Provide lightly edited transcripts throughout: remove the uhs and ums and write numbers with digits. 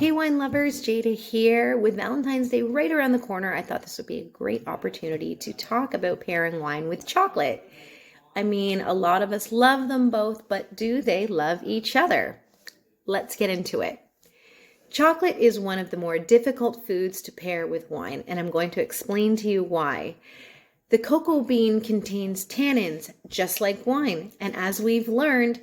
Hey wine lovers, Jada here. With Valentine's Day right around the corner, I thought this would be a great opportunity to talk about pairing wine with chocolate. I mean, a lot of us love them both, but do they love each other? Let's get into it. Chocolate is one of the more difficult foods to pair with wine, and I'm going to explain to you why. The cocoa bean contains tannins, just like wine, and as we've learned,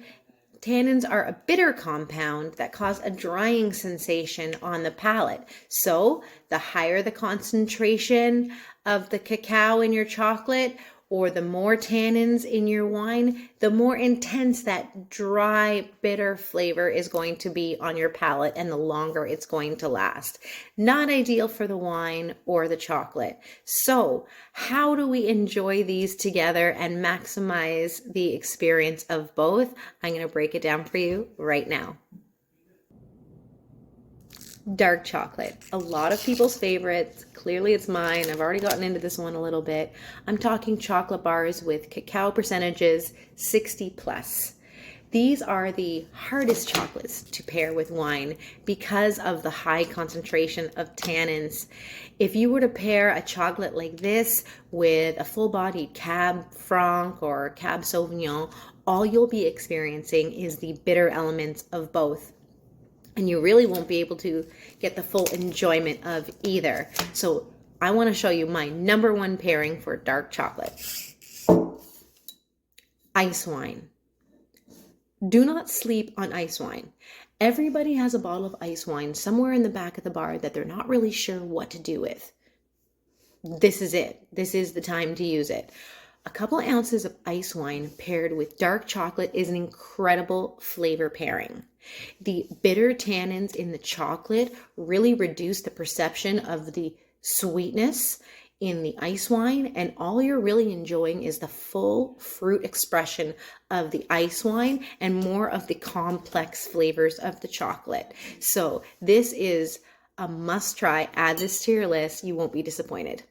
tannins are a bitter compound that cause a drying sensation on the palate. So the higher the concentration of the cacao in your chocolate or the more tannins in your wine, the more intense that dry, bitter flavor is going to be on your palate and the longer it's going to last. Not ideal for the wine or the chocolate. So how do we enjoy these together and maximize the experience of both? I'm going to break it down for you right now. Dark chocolate, a lot of people's favorites. Clearly it's mine. I've already gotten into this one a little bit. I'm talking chocolate bars with cacao percentages 60 plus. These are the hardest chocolates to pair with wine because of the high concentration of tannins. If you were to pair a chocolate like this with a full-bodied Cab Franc or Cab Sauvignon, all you'll be experiencing is the bitter elements of both. And you really won't be able to get the full enjoyment of either. So I want to show you my number one pairing for dark chocolate. Ice wine. Do not sleep on ice wine. Everybody has a bottle of ice wine somewhere in the back of the bar that they're not really sure what to do with. This is it. This is the time to use it. A couple ounces of ice wine paired with dark chocolate is an incredible flavor pairing. The bitter tannins in the chocolate really reduce the perception of the sweetness in the ice wine, and all you're really enjoying is the full fruit expression of the ice wine and more of the complex flavors of the chocolate. So this is a must try. Add this to your list. You won't be disappointed.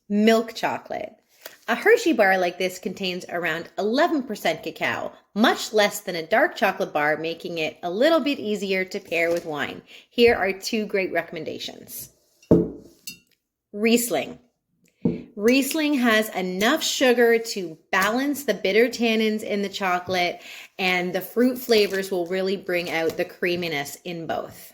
Milk chocolate. A Hershey bar like this contains around 11% cacao, much less than a dark chocolate bar, making it a little bit easier to pair with wine. Here are two great recommendations. Riesling. Riesling has enough sugar to balance the bitter tannins in the chocolate, and the fruit flavors will really bring out the creaminess in both.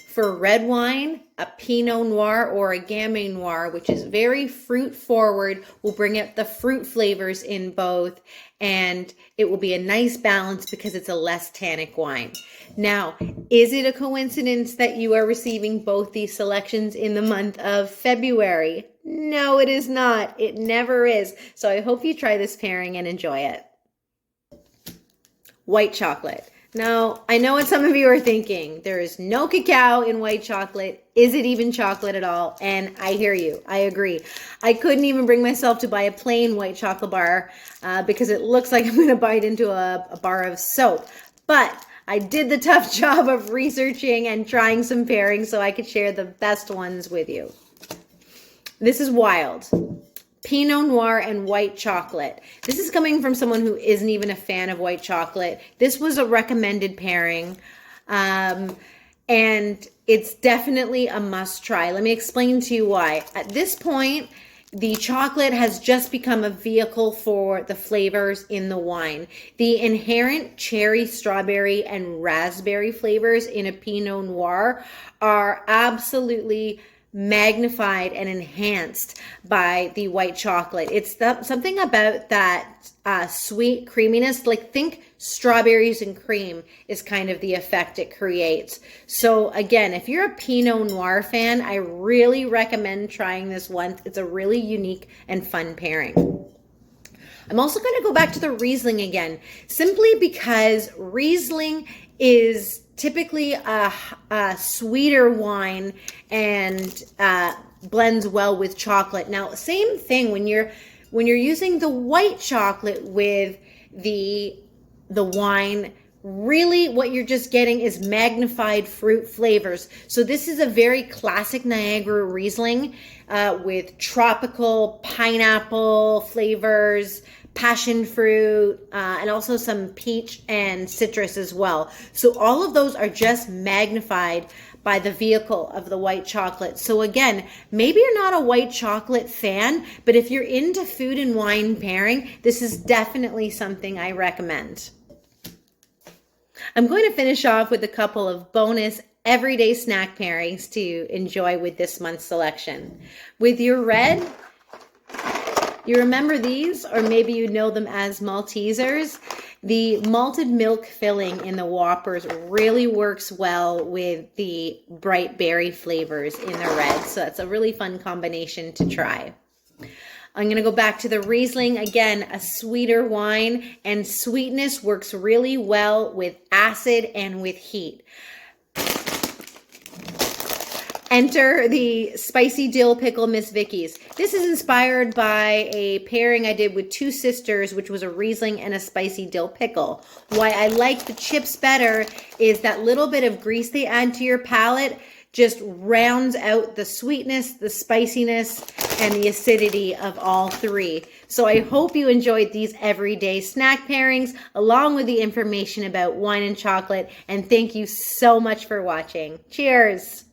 For red wine, a Pinot Noir or a Gamay Noir, which is very fruit forward, will bring out the fruit flavors in both, and it will be a nice balance because it's a less tannic wine. Now, is it a coincidence that you are receiving both these selections in the month of February? No, it is not. It never is. So I hope you try this pairing and enjoy it. White chocolate. Now, I know what some of you are thinking. There is no cacao in white chocolate. Is it even chocolate at all? And I hear you. I agree. I couldn't even bring myself to buy a plain white chocolate bar because it looks like I'm going to bite into a bar of soap. But I did the tough job of researching and trying some pairings so I could share the best ones with you. This is wild. Pinot Noir and white chocolate. This is coming from someone who isn't even a fan of white chocolate. This was a recommended pairing, and it's definitely a must try. Let me explain to you why. At this point, the chocolate has just become a vehicle for the flavors in the wine. The inherent cherry, strawberry, and raspberry flavors in a Pinot Noir are absolutely magnified and enhanced by the white chocolate. It's something about that sweet creaminess, like think strawberries and cream is kind of the effect it creates. So again, if you're a Pinot Noir fan, I really recommend trying this once. It's a really unique and fun pairing. I'm also going to go back to the Riesling again, simply because Riesling is typically a sweeter wine and blends well with chocolate. Now, same thing when you're using the white chocolate with the wine. Really, what you're just getting is magnified fruit flavors. So this is a very classic Niagara Riesling with tropical pineapple flavors, passion fruit, and also some peach and citrus as well. So all of those are just magnified by the vehicle of the white chocolate. So again, maybe you're not a white chocolate fan, but if you're into food and wine pairing, this is definitely something I recommend. I'm going to finish off with a couple of bonus everyday snack pairings to enjoy with this month's selection. With your red, you remember these, or maybe you know them as Maltesers. The malted milk filling in the Whoppers really works well with the bright berry flavors in the red. So that's a really fun combination to try. I'm going to go back to the Riesling. Again, a sweeter wine, and sweetness works really well with acid and with heat. Enter the spicy dill pickle Miss Vicky's. This is inspired by a pairing I did with two sisters, which was a Riesling and a spicy dill pickle. Why I like the chips better is that little bit of grease they add to your palate just rounds out the sweetness, the spiciness, and the acidity of all three. So I hope you enjoyed these everyday snack pairings along with the information about wine and chocolate. And thank you so much for watching. Cheers.